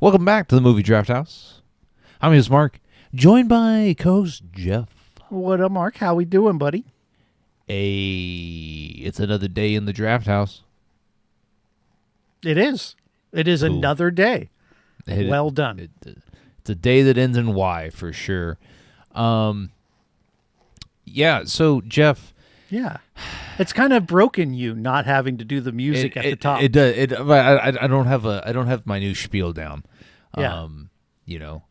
Welcome back to the Movie Draft House. I'm his Mark, joined by co-host Jeff. What up, Mark? How we doing, buddy? It's another day in the Draft House. It is. It is Cool. another day. Well done. It's a day that ends in Y for sure. Yeah. So Jeff. Yeah. It's kind of broken you not having to do the music at the top. It does. I don't have my new spiel down. Yeah.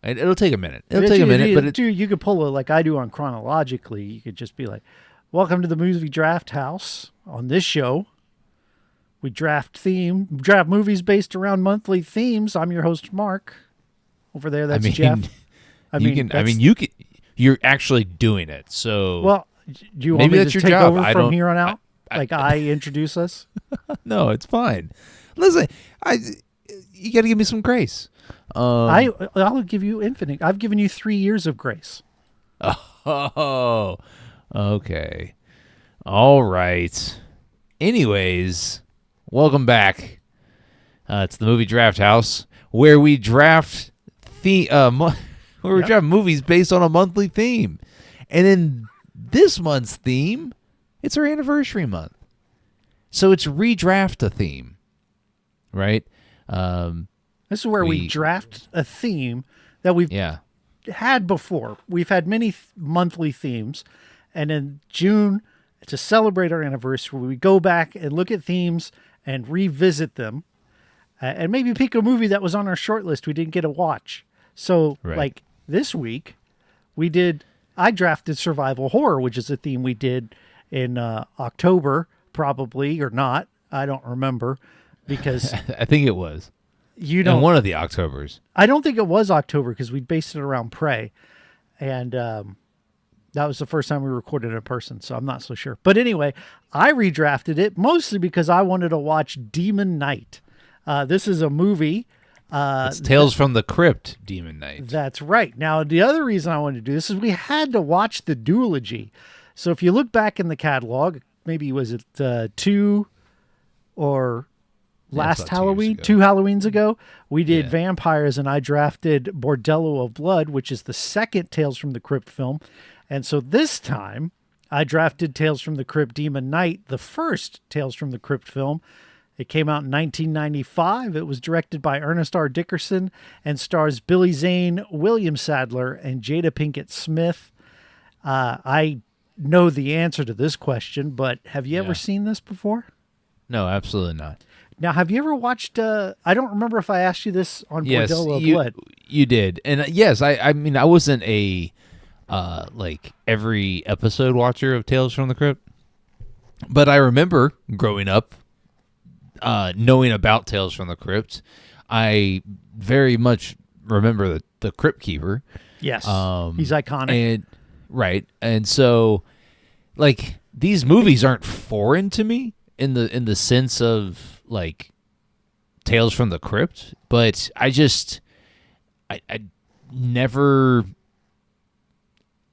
It'll take a minute. You could pull it like I do on Chronologically. You could just be like, "Welcome to the Movie Draft House." On this show, we draft movies based around monthly themes. I'm your host, Mark. Over there, that's Jeff. You're actually doing it. So well, do you want me to take over from here on out? I introduce us? No, it's fine. Listen, you got to give me some grace. I'll give you infinite. I've given you 3 years of grace. Oh, okay. All right. Anyways, welcome back. It's the Movie Draft House, where we draft draft movies based on a monthly theme. And in this month's theme, it's our anniversary month. So it's redraft a theme, right? This is where we draft a theme that we've had before. We've had many monthly themes. And in June, to celebrate our anniversary, we go back and look at themes and revisit them. And maybe pick a movie that was on our short list we didn't get to watch. So, like this week, I drafted survival horror, which is a theme we did in October, probably, or not. I don't remember because I think it was. In one of the Octobers. I don't think it was October because we based it around Prey. And that was the first time we recorded in person, so I'm not so sure. But anyway, I redrafted it mostly because I wanted to watch Demon Knight. This is a movie. It's Tales from the Crypt, Demon Knight. That's right. Now, the other reason I wanted to do this is we had to watch the duology. So if you look back in the catalog, maybe was it 2 or last Halloween, 2 Halloweens ago, we did Vampires, and I drafted Bordello of Blood, which is the second Tales from the Crypt film. And so this time, I drafted Tales from the Crypt Demon Knight, the first Tales from the Crypt film. It came out in 1995. It was directed by Ernest R. Dickerson and stars Billy Zane, William Sadler, and Jada Pinkett Smith. I know the answer to this question, but have you ever seen this before? No, absolutely not. Now, have you ever watched, I don't remember if I asked you this on Bordello of Blood. You did. And yes, I mean, I wasn't a, every episode watcher of Tales from the Crypt, but I remember growing up, knowing about Tales from the Crypt. I very much remember the Crypt Keeper. Yes, he's iconic. And so, these movies aren't foreign to me in the sense of Tales from the Crypt, but I never.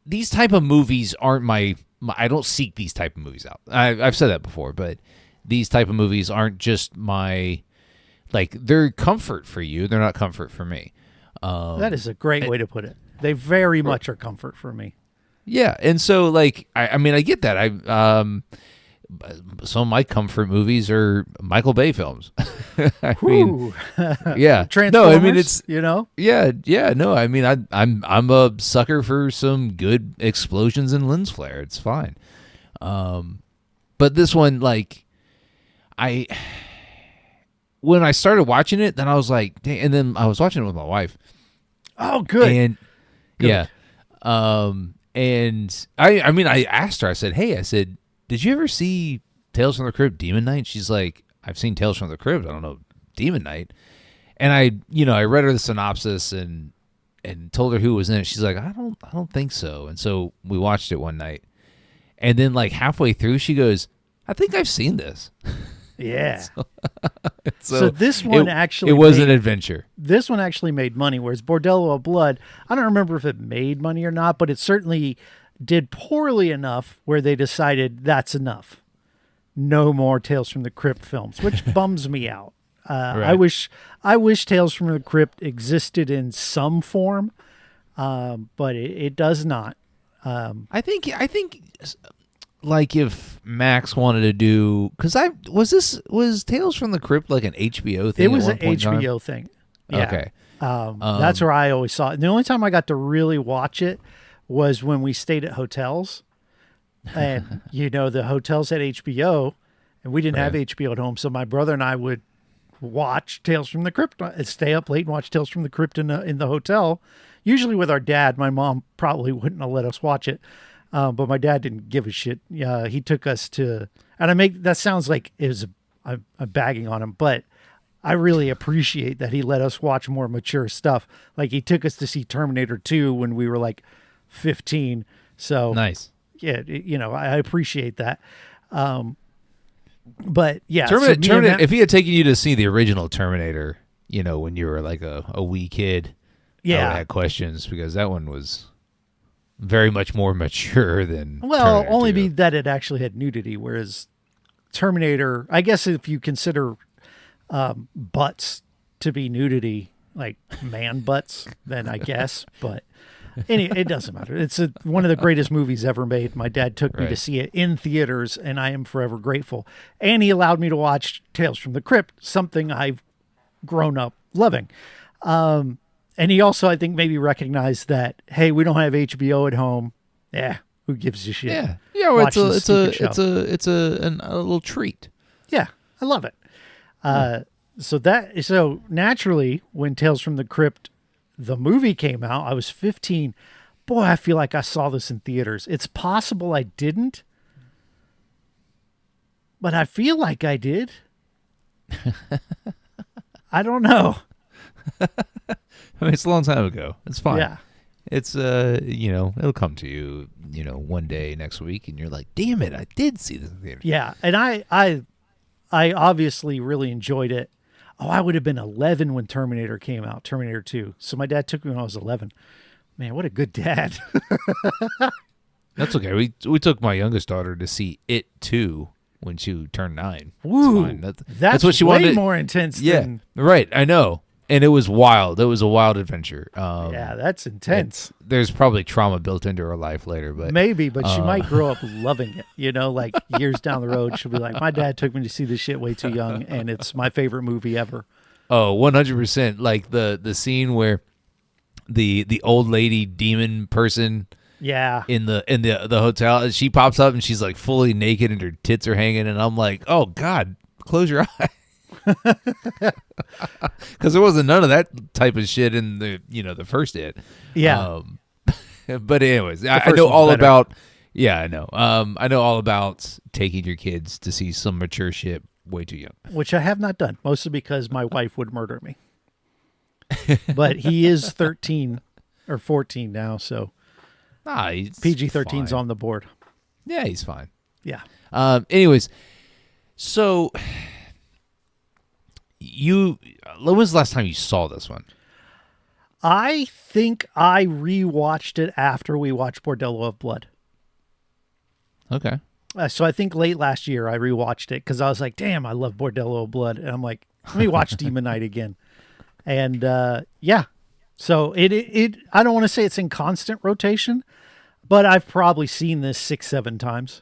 These type of movies aren't my. I don't seek these type of movies out. I've said that before, but these type of movies aren't just my. They're comfort for you. They're not comfort for me. That is a great way to put it. They very much are comfort for me. Yeah, and so I mean I get that. Some of my comfort movies are Michael Bay films. I mean, yeah. Transformers, no, I mean it's Yeah. No, I mean I'm a sucker for some good explosions and lens flare. It's fine. But this one, when I started watching it, then I was like, dang, and then I was watching it with my wife. Oh, good. And good. Yeah. And I mean, I asked her, I said, did you ever see Tales from the Crypt Demon Knight? She's like, I've seen Tales from the Crypt. I don't know Demon Knight. And I read her the synopsis and told her who was in it. She's like, I don't think so. And so we watched it one night. And then halfway through, she goes, I think I've seen this. Yeah. so this one actually it was an adventure. This one actually made money, whereas Bordello of Blood, I don't remember if it made money or not, but it certainly did poorly enough where they decided that's enough. No more Tales from the Crypt films, which bums me out. Right. I wish Tales from the Crypt existed in some form, but it does not. I think like if Max wanted to do, because I was Tales from the Crypt like an HBO It thing at was one an point in time? HBO thing. Yeah. Okay. That's where I always saw it. The only time I got to really watch it was when we stayed at hotels. And, the hotels had HBO, and we didn't have Right. HBO at home. So my brother and I would watch Tales from the Crypt, stay up late and watch Tales from the Crypt in the hotel, usually with our dad. My mom probably wouldn't have let us watch it. But my dad didn't give a shit. He took us to, and that sounds like I'm bagging on him, but I really appreciate that he let us watch more mature stuff. Like he took us to see Terminator 2 when we were like 15. So Nice. yeah, I appreciate that. But yeah, so me and Terminator. Matt- If he had taken you to see the original Terminator, when you were like a wee kid, I would yeah. have had questions because that one was very much more mature than Well, Terminator only 2. be that it actually had nudity, whereas Terminator, I guess if you consider butts to be nudity, like man butts, then I guess. But it doesn't matter. It's one of the greatest movies ever made. My dad took me to Right. see it in theaters, and I am forever grateful. And he allowed me to watch Tales from the Crypt, something I've grown up loving. And he also, I think, maybe recognized that, hey, we don't have HBO at home. Yeah, who gives a shit? Yeah. Yeah. Well, Watch this stupid show. it's a little treat. Yeah, I love it. So naturally, when Tales from the Crypt, the movie came out, I was 15. Boy, I feel like I saw this in theaters. It's possible I didn't, but I feel like I did. I don't know. I mean, it's a long time ago. It's fine. Yeah. It's it'll come to you, one day next week, and you're like, damn it, I did see this in theater. Yeah, and I obviously really enjoyed it. Oh, I would have been 11 when Terminator came out, Terminator 2. So my dad took me when I was 11. Man, what a good dad. That's okay. We took my youngest daughter to see It 2 when she turned 9. Woo, It's fine. that's what she way wanted. more intense Yeah, than... right. I know, and it was wild. It was a wild adventure. Yeah, that's intense. There's probably trauma built into her life later, but Maybe, but she might grow up loving it. Like years down the road, she'll be like, my dad took me to see this shit way too young, and it's my favorite movie ever. oh, 100%. Like the scene where the old lady demon person Yeah. in the hotel, she pops up and she's like fully naked and her tits are hanging, and I'm like, oh God, close your eye. Because there wasn't none of that type of shit in the first It. Yeah. But anyways, I first know one's all better. about. Yeah, I know. I know all about taking your kids to see some mature shit way too young. Which I have not done, mostly because my wife would murder me. But he is 13 or 14 now, so Ah, he's PG-13's fine. on the board. Yeah, he's fine. Yeah. Anyways, so when was the last time you saw this one? I think I rewatched it after we watched Bordello of Blood. Okay. So I think late last year I rewatched it because I was like, damn, I love Bordello of Blood. And I'm like, let me watch Demon Knight again. And yeah. So it I don't want to say it's in constant rotation, but I've probably seen this 6-7 times.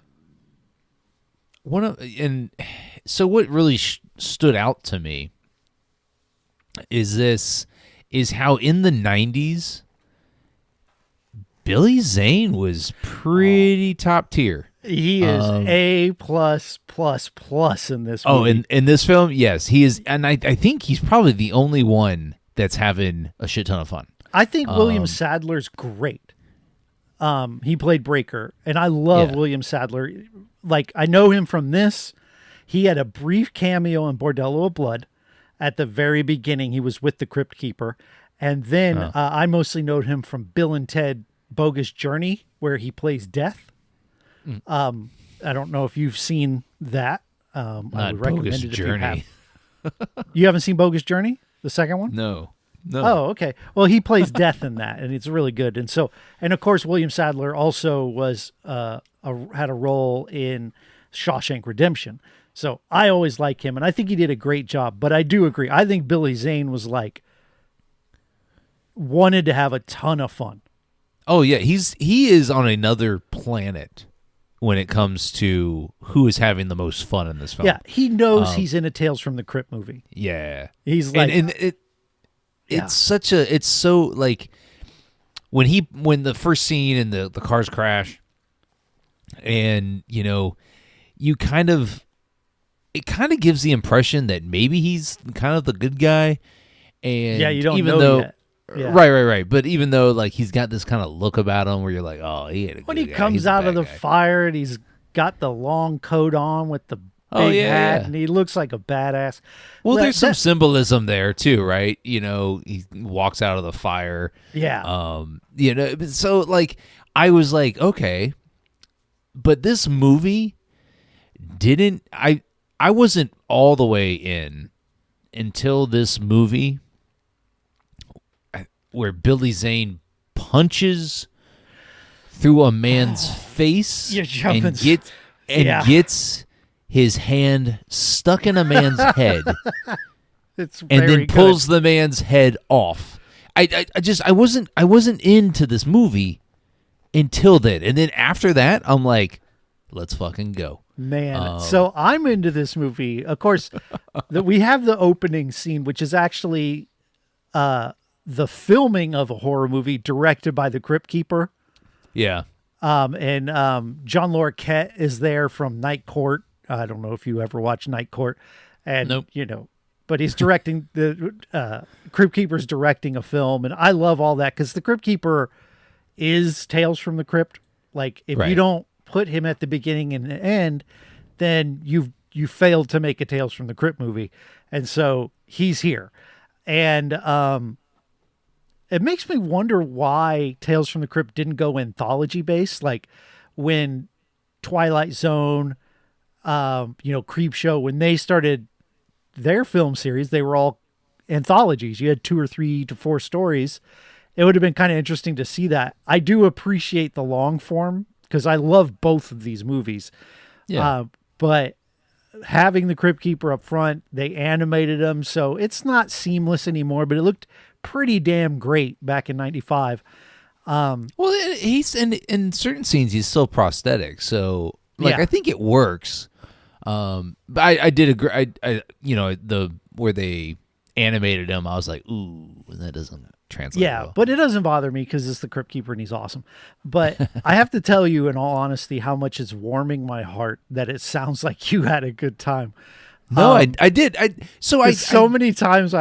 So what really stood out to me is how in the 90s Billy Zane was pretty top tier. He is A plus plus plus in this movie. Oh, in this film, yes, he is, and I think he's probably the only one that's having a shit ton of fun. I think William Sadler's great. He played Breaker, and I love Yeah. William Sadler. Like, I know him from this. He had a brief cameo in Bordello of Blood. At the very beginning, he was with the Crypt Keeper. And then I mostly know him from Bill and Ted Bogus Journey, where he plays Death. I don't know if you've seen that. I Not would recommend Bogus it if Journey. you have. You haven't seen Bogus Journey, the second one? No. Oh, okay. Well, he plays Death in that, and it's really good. And of course, William Sadler also was had a role in Shawshank Redemption. So I always like him, and I think he did a great job. But I do agree. I think Billy Zane was like wanted to have a ton of fun. Oh yeah, he is on another planet when it comes to who is having the most fun in this film. Yeah, he knows he's in a Tales from the Crypt movie. Yeah, he's like, it's so like when the first scene and the cars crash, and you kind of gives the impression that maybe he's kind of the good guy, and yeah, you don't even know though. yet. Yeah. Right. But even though like he's got this kind of look about him where you're like, oh, he ain't a when good he guy. comes He's a out of bad the guy. fire and he's got the long coat on with the big hat, and he looks like a badass. Well, there's some symbolism there too, right? He walks out of the fire. Yeah. So like I was like, okay, but this movie didn't. I wasn't all the way in until this movie where Billy Zane punches through a man's face and gets his hand stuck in a man's head it's and then very pulls good. the man's head off. I wasn't into this movie until then. And then after that, I'm like, let's fucking go. Man, so I'm into this movie. Of course, we have the opening scene, which is actually the filming of a horror movie directed by the Crypt Keeper. Yeah. And John Larroquette is there from Night Court. I don't know if you ever watched Night Court. And, Nope. but he's directing, the Crypt Keeper's directing a film. And I love all that because the Crypt Keeper is Tales from the Crypt. Like, if you don't put him at the beginning and the end, then you failed to make a Tales from the Crypt movie. And so he's here. And it makes me wonder why Tales from the Crypt didn't go anthology based. Like when Twilight Zone, Creep Show, when they started their film series, they were all anthologies. You had 2 or 3 to 4 stories. It would have been kind of interesting to see that. I do appreciate the long form because I love both of these movies. Yeah. But having the Crypt Keeper up front, they animated him, so it's not seamless anymore, but it looked pretty damn great back in 95. Well, he's in certain scenes he's still prosthetic, so like I think it works. But I did agree. The where they animated him, I was like, ooh, that doesn't translate. Yeah, well. but it doesn't bother me because it's the Crypt Keeper and he's awesome. But I have to tell you, in all honesty, how much it's warming my heart that it sounds like you had a good time. No, I did. So many times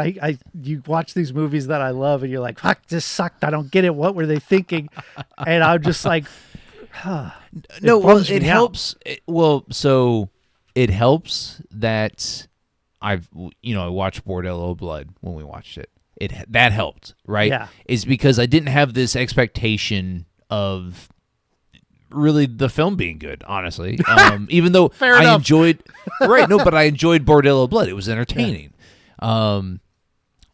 you watch these movies that I love and you're like, fuck, this sucked. I don't get it. What were they thinking? And I'm just like, no, well, it helps. So it helps that I watched Bordello Blood when we watched it. That helped, right? Yeah. Is because I didn't have this expectation of really the film being good, honestly. Even though I enjoyed but I enjoyed Bordello Blood. It was entertaining. Yeah.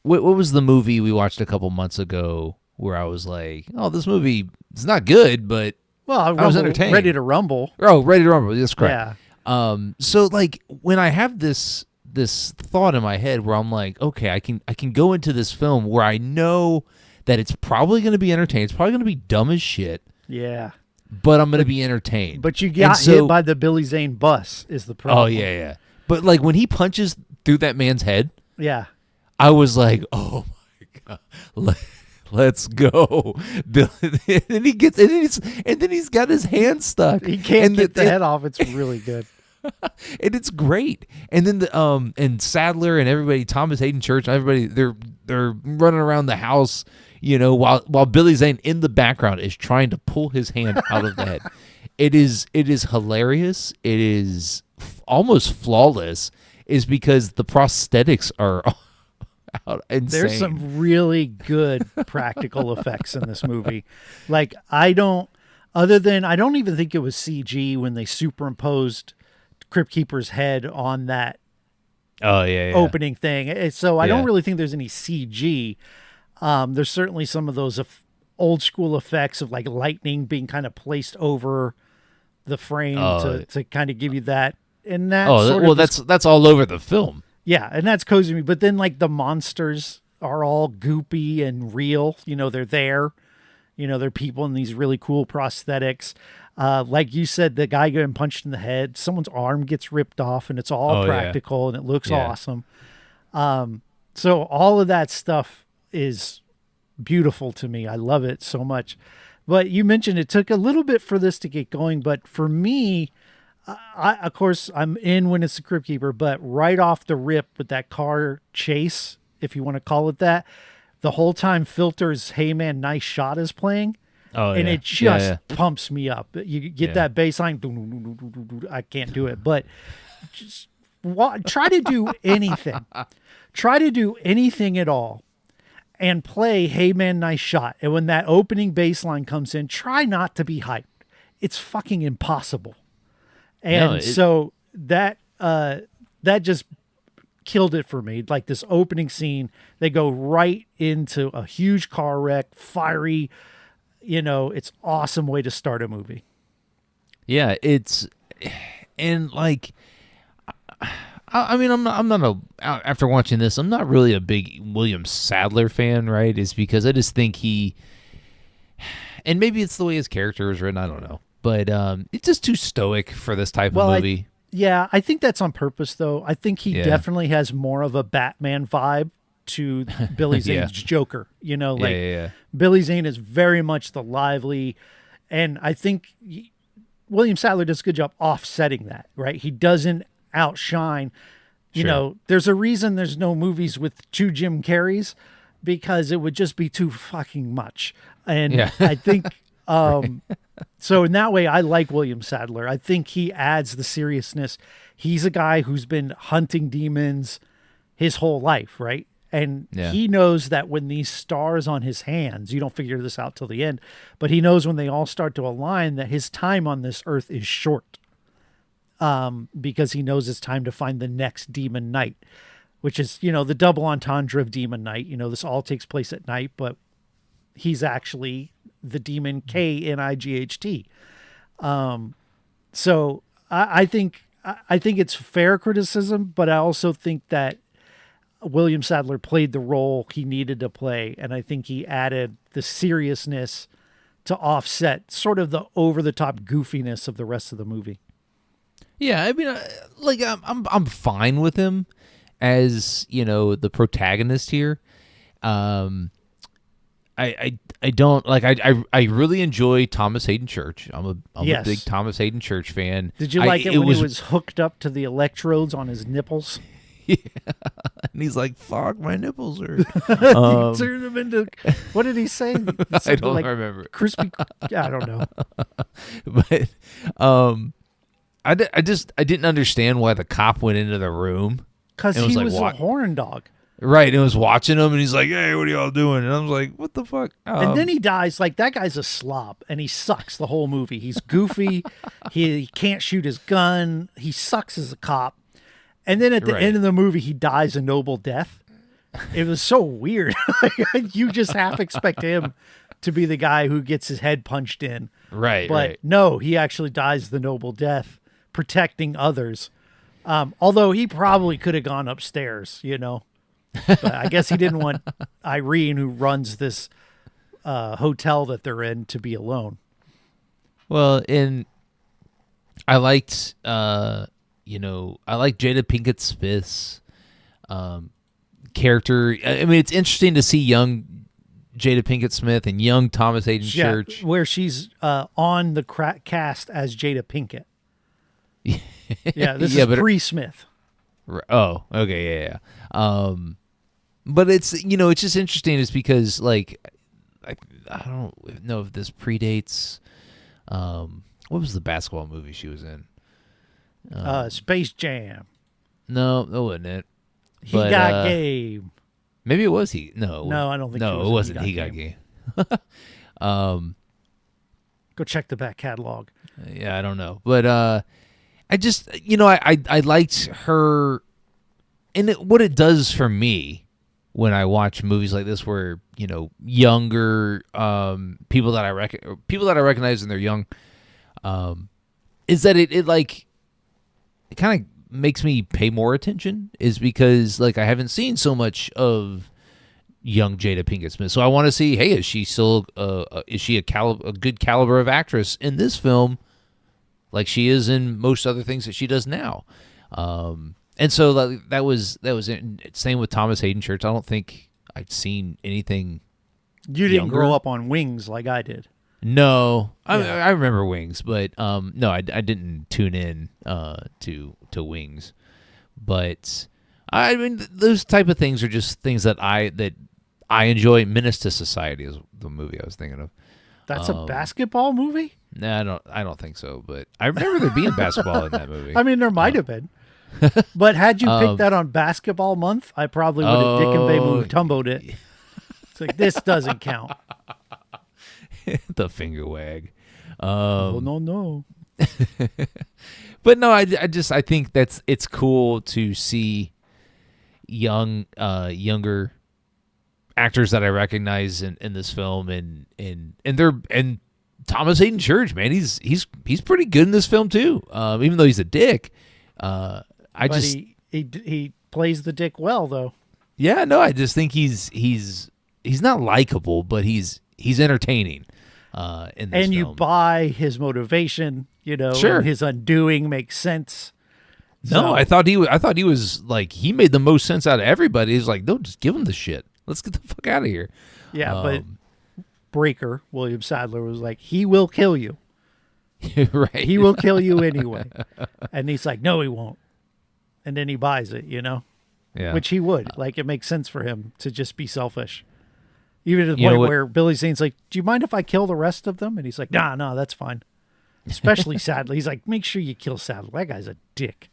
What was the movie we watched a couple months ago where I was like, oh, this movie is not good, but I was entertained. Ready to Rumble. Oh, Ready to Rumble. That's correct. Yeah. So like when I have this thought in my head where I'm like, okay, I can go into this film where I know that it's probably going to be entertaining. It's probably going to be dumb as shit. Yeah. But I'm going to be entertained. But you got hit by the Billy Zane bus is the problem. Oh, yeah. But like when he punches through that man's head, yeah, I was like, oh my God, let's go. And then he's got his hand stuck. He can't get the head off. It's really good. And it's great. And then and Sadler and everybody, Thomas Hayden Church, everybody, they're running around the house, while Billy Zane in the background is trying to pull his hand out of the head. It is hilarious. It is almost flawless. Is because the prosthetics are out insane. There's some really good practical effects in this movie. Like I don't even think it was CG when they superimposed Crypt Keeper's head on that opening thing. So I don't really think there's any CG. There's certainly some of those old school effects of like lightning being kind of placed over the frame to kind of give you that and that Oh, sort well, of that's all over the film. yeah, and that's cozy to me. But then like the monsters are all goopy and real. They're there. They're people in these really cool prosthetics. Like you said, the guy getting punched in the head, someone's arm gets ripped off, and it's all Oh, yeah. practical and it looks Yeah. awesome. So all of that stuff is beautiful to me. I love it so much. But you mentioned it took a little bit for this to get going, but for me, of course, I'm in when it's the Crypt Keeper, but right off the rip with that car chase, if you want to call it that, the whole time Filter's "Hey Man, Nice Shot" is playing, Oh, and yeah. it just Yeah, pumps me up. You get Yeah. that bass line. I can't do it, but just try to do anything. Try to do anything at all and play "Hey Man, Nice Shot." And when that opening bass line comes in, try not to be hyped. It's fucking impossible. And so that just killed it for me. Like this opening scene, they go right into a huge car wreck, fiery, it's awesome way to start a movie. Yeah, and like, I mean, I'm not after watching this, I'm not really a big William Sadler fan, right? It's because I just think and maybe it's the way his character is written, I don't know, but it's just too stoic for this type of movie. I think that's on purpose, though. I think he definitely has more of a Batman vibe to Billy Zane's Joker. Billy Zane is very much the lively, and I think William Sadler does a good job offsetting that, right? He doesn't outshine. There's a reason there's no movies with two Jim Carreys, because it would just be too fucking much. And I think so in that way, I like William Sadler. I think he adds the seriousness. He's a guy who's been hunting demons his whole life, right? And he knows that when these stars on his hands, you don't figure this out till the end, but he knows when they all start to align that his time on this earth is short, because he knows it's time to find the next demon knight, which is, the double entendre of demon knight. This all takes place at night, but he's actually the demon Knight. So I think it's fair criticism, but I also think that William Sadler played the role he needed to play, and I think he added the seriousness to offset sort of the over-the-top goofiness of the rest of the movie. Yeah, I mean, I'm fine with him as the protagonist here. I don't like I really enjoy Thomas Hayden Church. I'm a big Thomas Hayden Church fan. Did you like it when he was hooked up to the electrodes on his nipples? Yeah, and he's like, "Fuck, my nipples are." Turned him into, what did he say? I don't remember. Crispy. I don't know. But I didn't understand why the cop went into the room, because he was a horn dog. Right, and was watching him, and he's like, "Hey, what are y'all doing?" And I was like, "What the fuck?" And then he dies. Like, that guy's a slob, and he sucks the whole movie. He's goofy. he can't shoot his gun. He sucks as a cop. And then at the end of the movie, he dies a noble death. It was so weird. You just half expect him to be the guy who gets his head punched in. Right, but no, he actually dies the noble death, protecting others. Although he probably could have gone upstairs, But I guess he didn't want Irene, who runs this hotel that they're in, to be alone. Well, I liked, I like Jada Pinkett Smith's character. I mean, it's interesting to see young Jada Pinkett Smith and young Thomas Hayden Church, where she's on the cast as Jada Pinkett. This is pre-Smith. Oh, okay, yeah. But it's it's just interesting, is because like I don't know if this predates. What was the basketball movie she was in? Space Jam. No, that wasn't it. He Got Game. Maybe it was he. No, I don't think. No, it wasn't. He Got Game. Go check the back catalog. Yeah, I don't know, but I just I liked her, and what it does for me when I watch movies like this, where younger people that I recognize and they're young, is that it like kind of makes me pay more attention is because like I haven't seen so much of young Jada Pinkett Smith, so I want to see, hey, is she still is she a good caliber of actress in this film, like she is in most other things that she does now, and so that was it. Same with Thomas Hayden Church. I don't think I'd seen anything. You didn't younger. grow up on Wings like I did. No, I remember Wings, but no, I didn't tune in to Wings, but I mean those type of things are just things that I enjoy. Menace to Society is the movie I was thinking of. That's a basketball movie? No, I don't think so, but I remember there being basketball in that movie. I mean, there might have been. But had you picked that on Basketball Month, I probably would have Dick and Bay Mutombo'd it. It's like, this doesn't count. The finger wag. No. But no, I think it's cool to see younger actors that I recognize in this film, and Thomas Hayden Church, man, he's pretty good in this film too. Even though he's a dick, he plays the dick well though. Yeah, no, I just think he's not likable, but he's entertaining. In this and you film. buy his motivation, Sure. and his undoing makes sense. No, I thought he was like, he made the most sense out of everybody. He's like, no, just give him the shit. Let's get the fuck out of here. Yeah, but Breaker, William Sadler, was like, he will kill you. Right. He will kill you anyway. And he's like, no, he won't. And then he buys it, Yeah. Which he would. Like, it makes sense for him to just be selfish. Even to the point where Billy Zane's like, do you mind if I kill the rest of them? And he's like, no, that's fine. Especially Sadler. He's like, make sure you kill Sadler. That guy's a dick.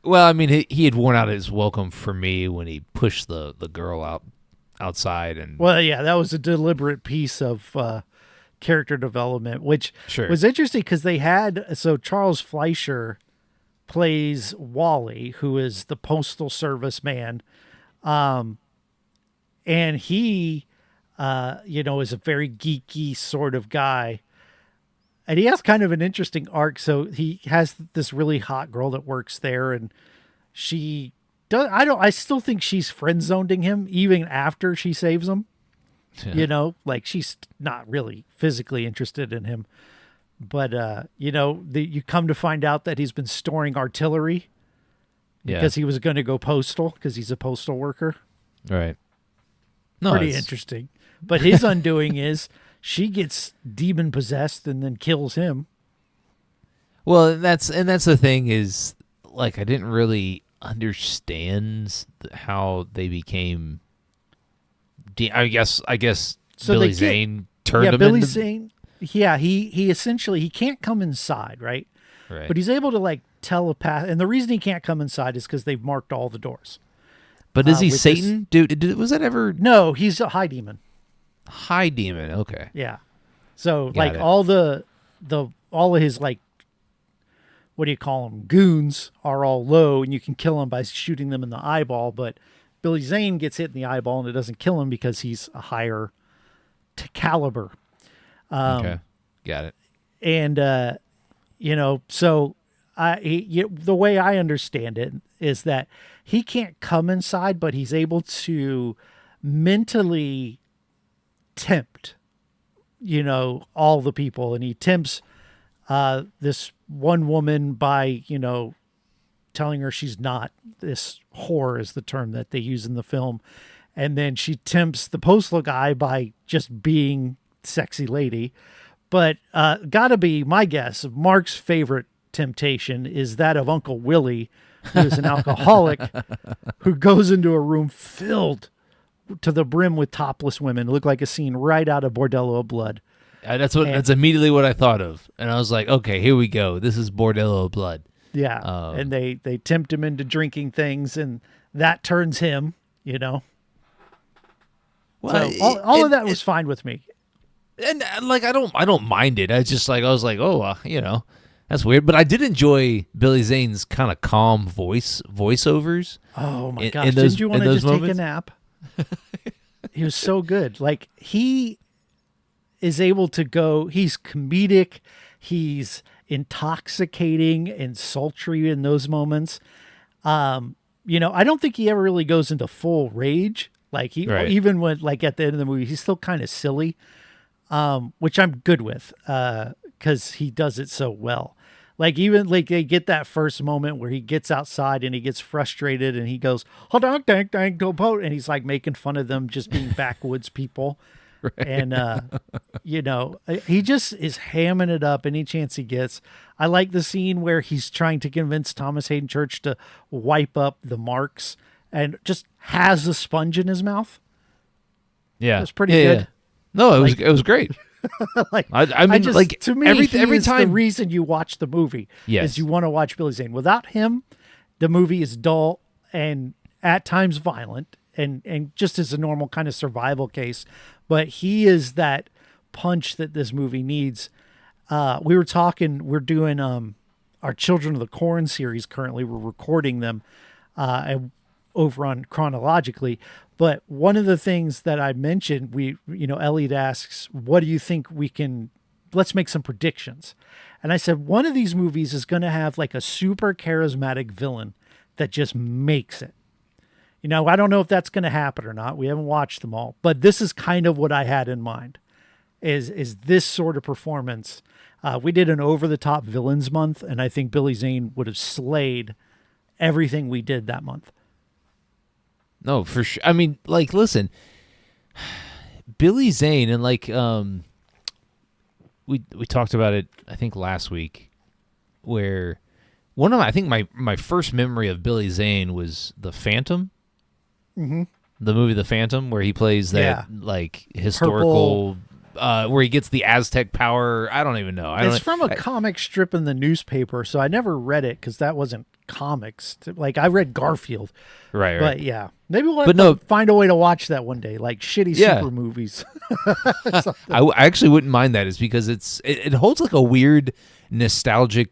Well, I mean, he had worn out his welcome for me when he pushed the girl outside. And well, yeah, that was a deliberate piece of character development, which was interesting because Charles Fleischer plays Wally, who is the Postal Service man. And he, is a very geeky sort of guy. And he has kind of an interesting arc. So he has this really hot girl that works there, and she does. I still think she's friend zoning him even after she saves him. Yeah. Like she's not really physically interested in him. But, you come to find out that he's been storing artillery because he was going to go postal because he's a postal worker. Right. No, pretty interesting. But his undoing is she gets demon possessed and then kills him. Well, that's the thing is, like, I didn't really understand how they became. I guess so Billy Zane turned him Billy into. Zane. Yeah, he essentially he can't come inside, right? Right. But he's able to like telepath, and the reason he can't come inside is because they've marked all the doors. But is he Satan? Dude, was that ever? No, he's a high demon. High demon. Okay. Yeah. So Got it. all of his like, what do you call them? Goons are all low, and you can kill them by shooting them in the eyeball. But Billy Zane gets hit in the eyeball, and it doesn't kill him because he's a higher caliber. Okay. Got it. And so the way I understand it is that he can't come inside, but he's able to mentally tempt, all the people. And he tempts this one woman by, telling her she's not this whore is the term that they use in the film. And then she tempts the postal guy by just being sexy lady. But gotta be my guess, Mark's favorite temptation is that of Uncle Willie, who is an alcoholic who goes into a room filled to the brim with topless women. It looked like a scene right out of Bordello of Blood. That's immediately what I thought of. And I was like, okay, here we go. This is Bordello of Blood. Yeah. And they tempt him into drinking things, and that turns him, Well, so all of that was fine with me. And like, I don't mind it. I was like, oh, that's weird. But I did enjoy Billy Zane's kind of calm voiceovers. Oh my gosh. Didn't you want to just take a nap? He was so good. Like, he is able to go, he's comedic. He's intoxicating and sultry in those moments. I don't think he ever really goes into full rage. Like Right. even when like at the end of the movie, he's still kind of silly, which I'm good with, because he does it so well. Like even like they get that first moment where he gets outside and he gets frustrated and he goes, "Hold on, dang, dang, go boat," and he's like making fun of them just being backwoods people. And he just is hamming it up any chance he gets. I like the scene where he's trying to convince Thomas Hayden Church to wipe up the marks and just has a sponge in his mouth. Yeah. It was pretty good. Yeah. No, it was great. Like I mean, just, like to me, every time the reason you watch the movie Yes. is you want to watch Billy Zane. Without him, the movie is dull and at times violent and just as a normal kind of survival case. But he is that punch that this movie needs. We're doing our Children of the Corn series currently. We're recording them over on chronologically. But one of the things that I mentioned, Elliot asks, what do you think let's make some predictions. And I said, one of these movies is going to have like a super charismatic villain that just makes it. I don't know if that's going to happen or not. We haven't watched them all, but this is kind of what I had in mind is this sort of performance. We did an over the top villains month, and I think Billy Zane would have slayed everything we did that month. No, for sure. I mean, like, listen, Billy Zane, and like, we talked about it, I think last week, where I think my first memory of Billy Zane was The Phantom, the movie The Phantom, where he plays that like historical, where he gets the Aztec power. I don't even know. It's from a comic strip in the newspaper, so I never read it because that wasn't comics. Like I read Garfield, right. But yeah, maybe we'll have to find a way to watch that one day, like shitty super movies. I actually wouldn't mind that, is because it holds like a weird nostalgic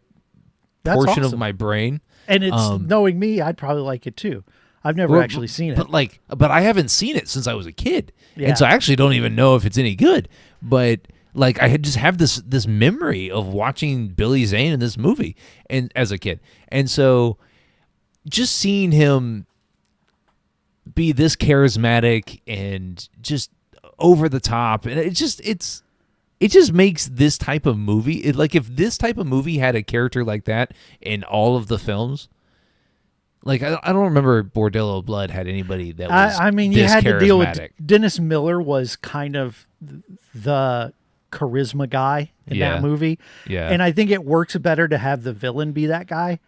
portion of my brain, and it's knowing me, I'd probably like it too. I've never actually seen it, but I haven't seen it since I was a kid, and so I actually don't even know if it's any good. But like I just have this memory of watching Billy Zane in this movie and as a kid, and so just seeing him be this charismatic and just over the top, and it just makes this type of movie. Like if this type of movie had a character like that in all of the films. Like I don't remember Bordello of Blood had anybody that was. I mean, you had to deal with Dennis Miller was kind of the charisma guy in that movie, and I think it works better to have the villain be that guy.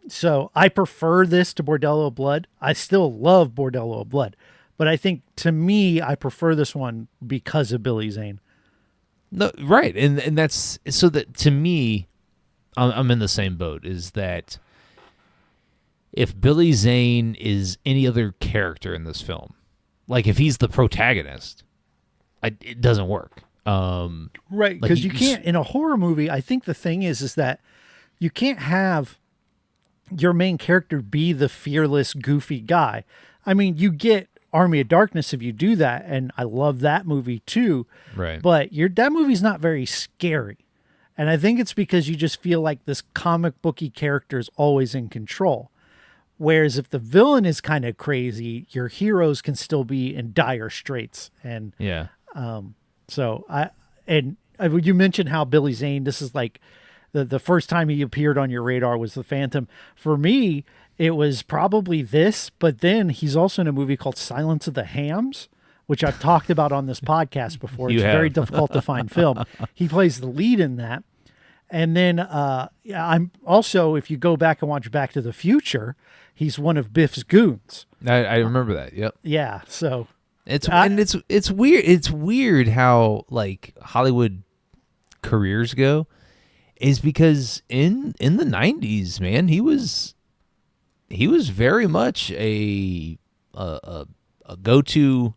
So I prefer this to Bordello of Blood. I still love Bordello of Blood, but I think to me I prefer this one because of Billy Zane. No, right, and that's so that to me, I'm in the same boat. Is that if Billy Zane is any other character in this film, like if he's the protagonist, it doesn't work. Right, because you can't, in a horror movie, I think the thing is that you can't have your main character be the fearless, goofy guy. I mean, you get Army of Darkness if you do that, and I love that movie too. Right. But that movie's not very scary. And I think it's because you just feel like this comic booky character is always in control. Whereas if the villain is kind of crazy, your heroes can still be in dire straits. And you mentioned how Billy Zane, this is like the first time he appeared on your radar was The Phantom. For me, it was probably this, but then he's also in a movie called Silence of the Hams, which I've talked about on this podcast before. It's very difficult to find film. He plays the lead in that. And then I'm also, if you go back and watch Back to the Future, he's one of Biff's goons. I remember that. Yep. Yeah. So it's weird. It's weird how like Hollywood careers go, is because in the 90s, man, he was very much a go-to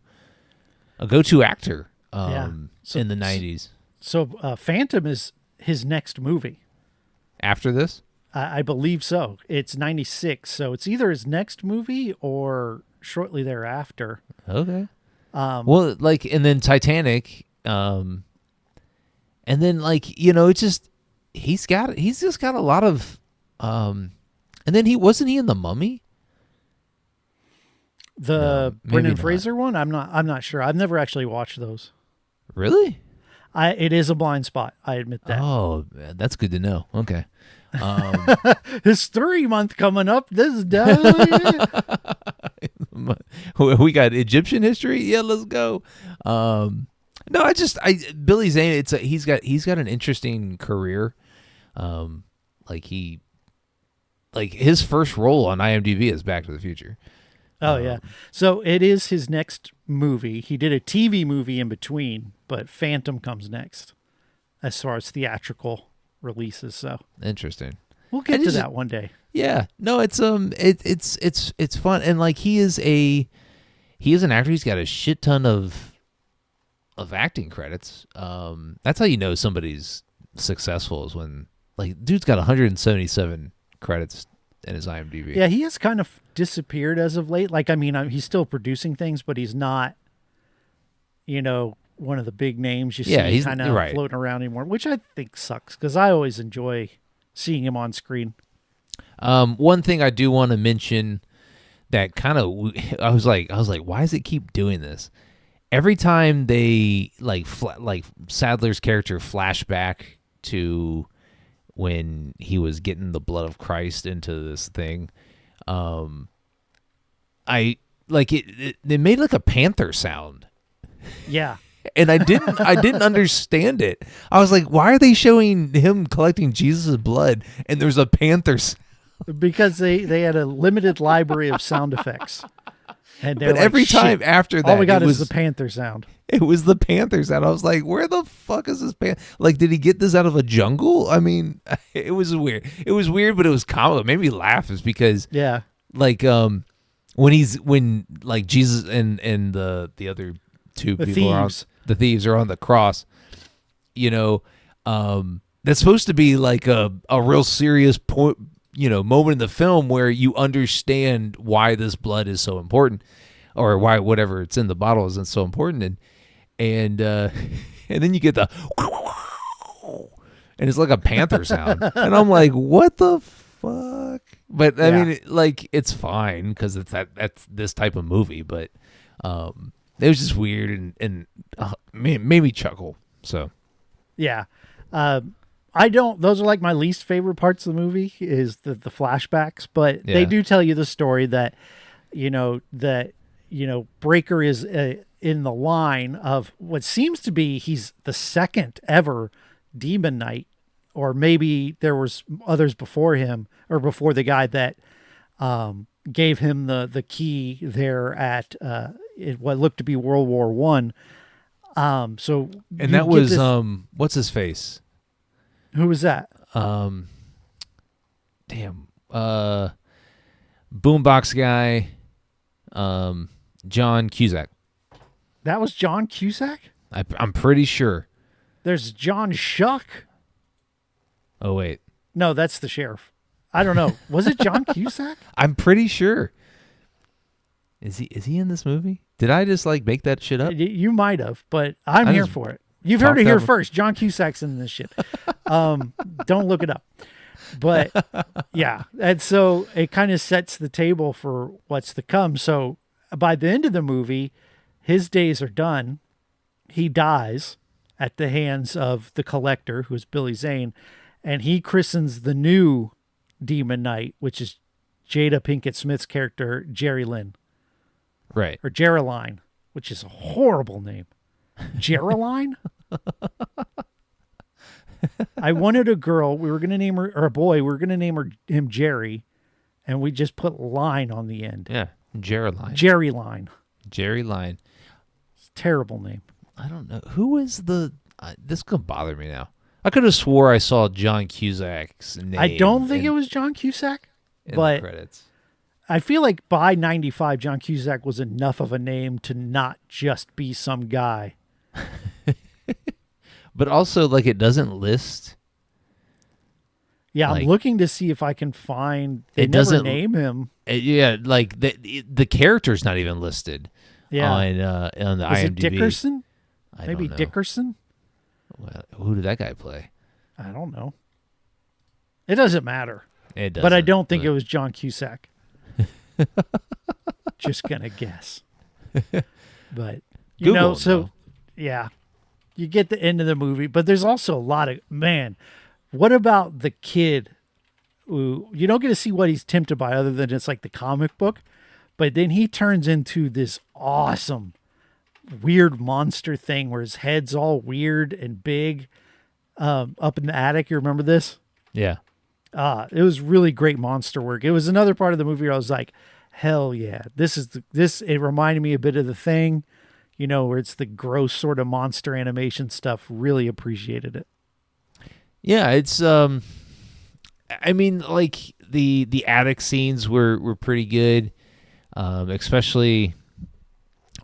actor in the 90s. So Phantom is his next movie. After this? I believe so. It's 96, so it's either his next movie or shortly thereafter. Okay. Well, like, and then Titanic, and And then it's just he's just got a lot of and then he wasn't he in The Mummy? The No, maybe Brendan not. Fraser one? I'm not sure. I've never actually watched those. Really? It is a blind spot. I admit that. Oh, that's good to know. Okay. History month coming up this day. We got Egyptian history. Yeah, let's go. No, Billy Zane. He's got an interesting career. His first role on IMDb is Back to the Future. Oh yeah. So it is his next movie. He did a TV movie in between, but Phantom comes next as far as theatrical releases. So Interesting. we'll get to that one day. Yeah. No, it's fun, and he is an actor. He's got a shit ton of acting credits. That's how you know somebody's successful is when dude's got 177 credits in his IMDb. Yeah, he has kind of disappeared as of late. He's still producing things, but he's not, one of the big names you see he's kind of right. floating around anymore, which I think sucks because I always enjoy seeing him on screen. One thing I do want to mention that I was like, why does it keep doing this? Every time they Sadler's character flashback to when he was getting the blood of Christ into this thing, they made a panther sound. Yeah. And I didn't understand it. I was like, why are they showing him collecting Jesus' blood and there's a panther sound? Because they had a limited library of sound effects. And but every time after that, all we got is the panther sound. It was the panther sound. I was like, where the fuck is this panther? Did he get this out of a jungle? I mean, it was weird. It was weird, but it was comical. It made me laugh is because when Jesus and the other two the people thieves. the thieves are on the cross, that's supposed to be a real serious point, moment in the film where you understand why this blood is so important, or why whatever it's in the bottle isn't so important, and then you get the and it's like a panther sound, and I'm like, what the fuck? But I mean, it's fine because that's this type of movie, but it was just weird and made me chuckle. So yeah. Those are my least favorite parts of the movie is the flashbacks, but they do tell you the story that Breaker is in the line of what seems to be he's the second ever Demon Knight, or maybe there was others before him or before the guy that gave him the key there at what looked to be World War One. So and that was what's his face? Who was that? Boombox guy, John Cusack. That was John Cusack? I'm pretty sure. There's John Shuck. Oh, wait. No, that's the sheriff. I don't know. Was it John Cusack? I'm pretty sure. Is he in this movie? Did I just make that shit up? You might have, but I'm here for it. You've heard it here first. John Cusack's in this shit. Don't look it up. But yeah, and so it kind of sets the table for what's to come. So by the end of the movie, his days are done. He dies at the hands of the Collector, who's Billy Zane, and he christens the new Demon Knight, which is Jada Pinkett Smith's character, Jerry Lynn. Right. Or Geraldine, which is a horrible name. Geraldine? I wanted a girl. We were going to name her, or a boy. We were going to name him Jerry, and we just put line on the end. Yeah, Geraldine. Jerry Line. Jerry Line. It's a terrible name. I don't know. Who is the... this could bother me now. I could have swore I saw John Cusack's name. I don't think it was John Cusack, but the credits. I feel like by 95, John Cusack was enough of a name to not just be some guy. But also, it doesn't list. Yeah, I'm looking to see if I can find. They never name him. The character's not even listed. Yeah. On the IMDb. Is it Dickerson? I Maybe don't know. Dickerson. Well, who did that guy play? I don't know. It doesn't matter. It doesn't. But I don't think it was John Cusack. Just gonna guess. But you Google know, him, so though. yeah, you get the end of the movie, but there's also a lot of man. What about the kid who you don't get to see what he's tempted by other than it's like the comic book, but then he turns into this awesome weird monster thing where his head's all weird and big up in the attic. You remember this? Yeah. It was really great monster work. It was another part of the movie where I was like, hell yeah, it reminded me a bit of The Thing, you know, where it's the gross sort of monster animation stuff. Really appreciated it. Yeah, it's I mean, like the attic scenes were pretty good, especially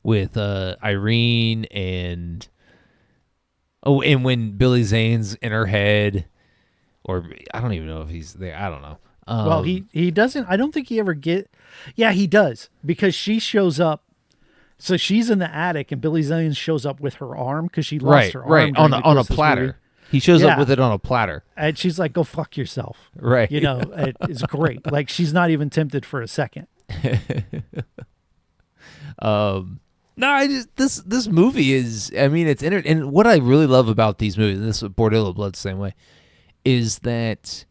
with Irene and when Billy Zane's in her head, or I don't even know if he's there. I don't know. Well, he doesn't. I don't think he ever Yeah, he does because she shows up. So she's in the attic, and Billy Zane shows up with her arm because she lost her arm on a platter. movie. He shows Yeah. up with it on a platter. And she's like, "Go fuck yourself." Right. You know, it's great. Like she's not even tempted for a second. No, this movie is. I mean, it's and what I really love about these movies, and this is Bordello Blood the same way, is that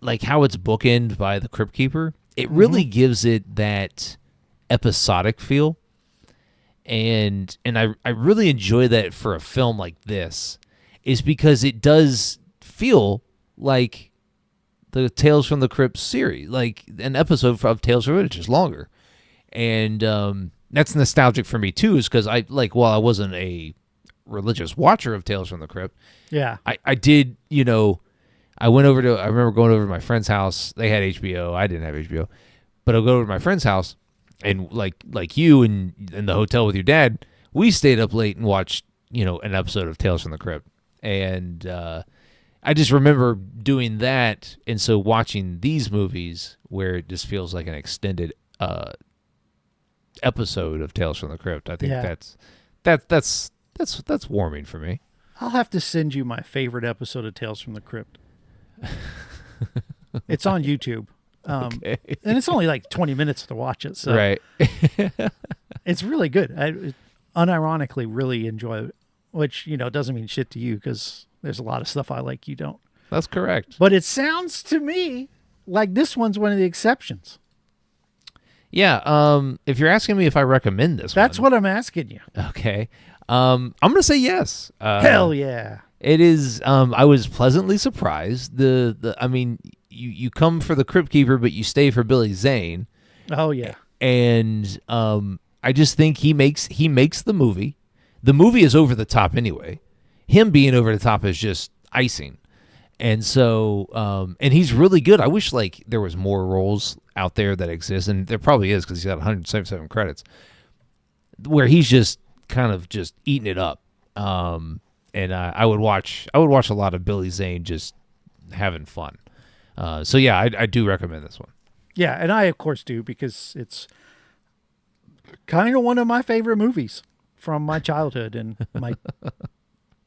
like how it's bookended by the Crypt Keeper. It really gives it that episodic feel, and I really enjoy that for a film like this, is because it does feel like the Tales from the Crypt series, like an episode of Tales from the Crypt, just longer, and that's nostalgic for me too, is because while I wasn't a religious watcher of Tales from the Crypt, Yeah. I did, you know, I remember going over to my friend's house. They had HBO. I didn't have HBO, but I'll go over to my friend's house, and like you and in the hotel with your dad, we stayed up late and watched, you know, an episode of Tales from the Crypt, and I just remember doing that, and so watching these movies where it just feels like an extended episode of Tales from the Crypt. I think that's warming for me. I'll have to send you my favorite episode of Tales from the Crypt. It's on YouTube. Okay. And it's only like 20 minutes to watch it. So Right. it's really good. I unironically really enjoy it, which, you know, doesn't mean shit to you because there's a lot of stuff I like you don't. That's correct. But it sounds to me like this one's one of the exceptions. Yeah. If you're asking me if I recommend this That's one. what I'm asking you. Okay. I'm going to say yes. Hell yeah. It is. I was pleasantly surprised. I mean, you come for the Crypt Keeper, but you stay for Billy Zane. Oh yeah. And I just think he makes the movie. The movie is over the top anyway. Him being over the top is just icing. And so, and he's really good. I wish like there was more roles out there that exist, and there probably is because he's got 177 credits, where he's just kind of just eating it up. And I would watch a lot of Billy Zane just having fun. So yeah, I do recommend this one. Yeah, and I of course do because it's kind of one of my favorite movies from my childhood and my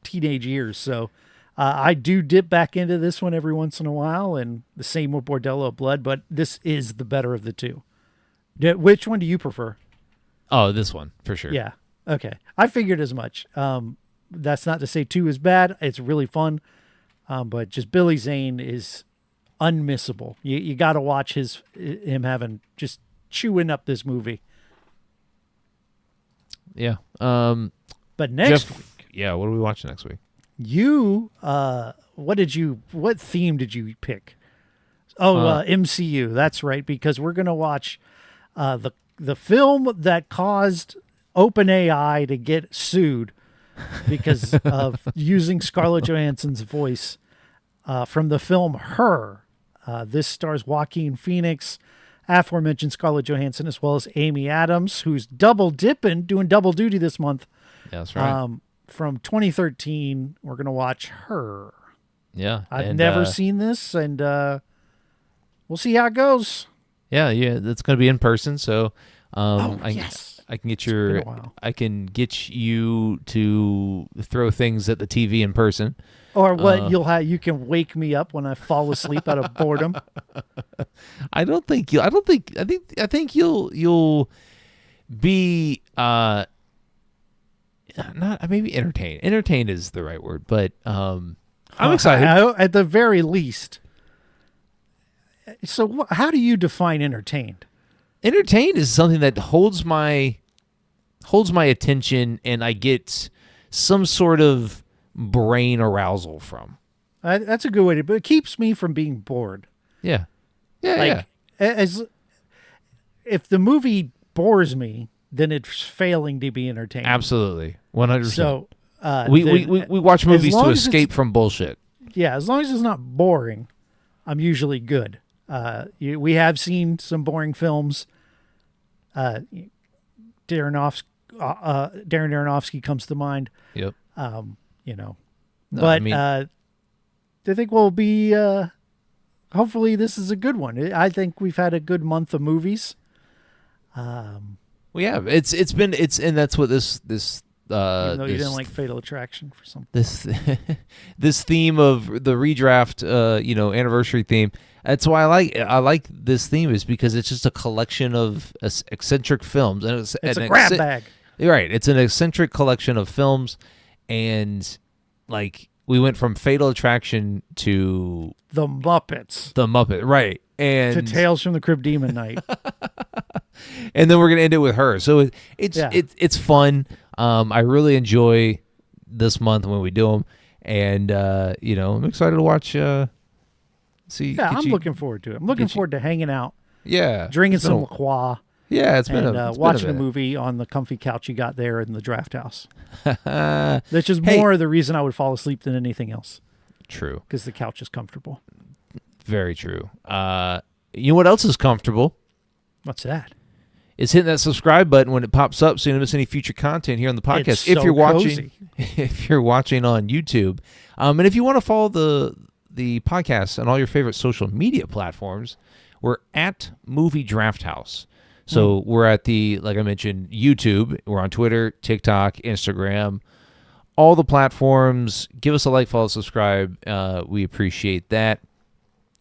teenage years. So I do dip back into this one every once in a while, and the same with Bordello Blood, but this is the better of the two. Which one do you prefer? Oh, this one for sure. Yeah. Okay. I figured as much. That's not to say 2 is bad. It's really fun. But just Billy Zane is unmissable. You got to watch him having just chewing up this movie. Yeah. But next week. Yeah. What are we watching next week? What theme did you pick? MCU. That's right. Because we're going to watch the film that caused OpenAI to get sued because of using Scarlett Johansson's voice from the film Her. This stars Joaquin Phoenix, aforementioned Scarlett Johansson, as well as Amy Adams, who's double dipping, doing double duty this month. Yeah, that's right. From 2013, we're going to watch Her. Yeah. I've never seen this, and we'll see how it goes. Yeah, it's going to be in person, so Yes. I can get been a while. I can get you to throw things at the TV in person. Or what you can wake me up when I fall asleep out of boredom. I think you'll be not maybe entertained. Entertained is the right word, but I'm excited. At the very least. So how do you define entertained? Entertained is something that holds my attention, and I get some sort of brain arousal from. That's a good way to, but it keeps me from being bored. Yeah, As if the movie bores me, then it's failing to be entertaining. Absolutely, 100%. So we watch movies to escape from bullshit. Yeah, as long as it's not boring, I'm usually good. We have seen some boring films. Darren Aronofsky comes to mind. Yep. I think we'll be. Hopefully, this is a good one. I think we've had a good month of movies. Well, yeah, and that's what this. Even though you didn't like Fatal Attraction for something. This theme of the redraft, anniversary theme. That's why I like this theme, is because it's just a collection of eccentric films, and it's a grab bag. Right, it's an eccentric collection of films, and like we went from Fatal Attraction to The Muppets, right, and to Tales from the Crypt Demon Night, and then we're gonna end it with her. So it's fun. I really enjoy this month when we do them, and I'm excited to watch. I'm looking forward to it. I'm looking forward to hanging out. Yeah, drinking some La Croix. Yeah, it's been watching a movie on the comfy couch you got there in the draft house. That's just more the reason I would fall asleep than anything else. True, because the couch is comfortable. Very true. You know what else is comfortable? What's that? It's hitting that subscribe button when it pops up, so you don't miss any future content here on the podcast. It's so cozy. If you're watching on YouTube, and if you want to follow the podcast on all your favorite social media platforms, we're at Movie Draft House. So we're at like I mentioned, YouTube. We're on Twitter, TikTok, Instagram, all the platforms. Give us a like, follow, subscribe. We appreciate that.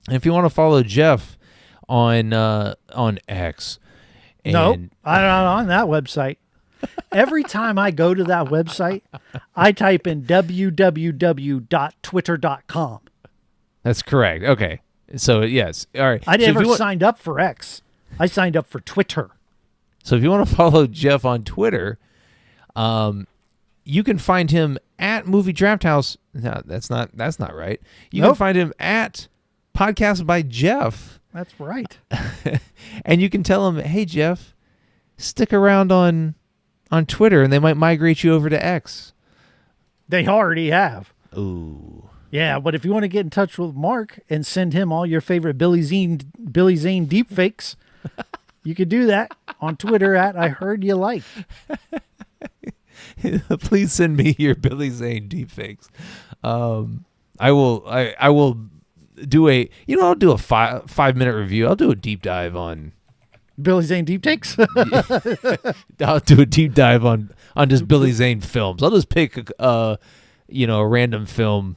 And if you want to follow Jeff on X. Nope, I'm not on that website. Every time I go to that website, I type in www.twitter.com. That's correct. Okay. So, yes. All right. I never signed up for X. I signed up for Twitter. So if you want to follow Jeff on Twitter, you can find him at Movie Draft House. No, that's not right. You can find him at Podcast by Jeff. That's right. And you can tell him, hey, Jeff, stick around on Twitter, and they might migrate you over to X. They already have. Ooh. Yeah, but if you want to get in touch with Mark and send him all your favorite Billy Zane deepfakes, you could do that on Twitter at I Heard You Like. Please send me your Billy Zane deepfakes. I will do I'll do a 5-minute review. I'll do a deep dive on Billy Zane deep takes. I'll do a deep dive on just Billy Zane films. I'll just pick a random film.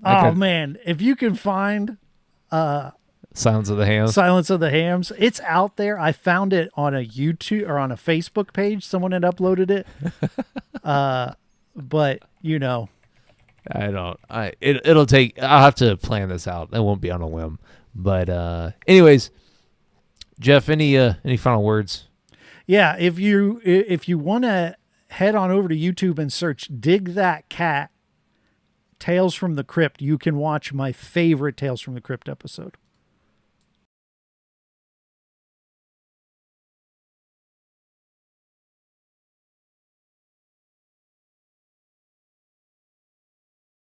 Man, if you can find Silence of the Hams, it's out there. I found it on a YouTube or on a Facebook page. Someone had uploaded it. But I don't. It'll take. I'll have to plan this out. It won't be on a whim. But anyways, Jeff, any final words? Yeah, if you want to head on over to YouTube and search "Dig That Cat," Tales from the Crypt, you can watch my favorite Tales from the Crypt episode.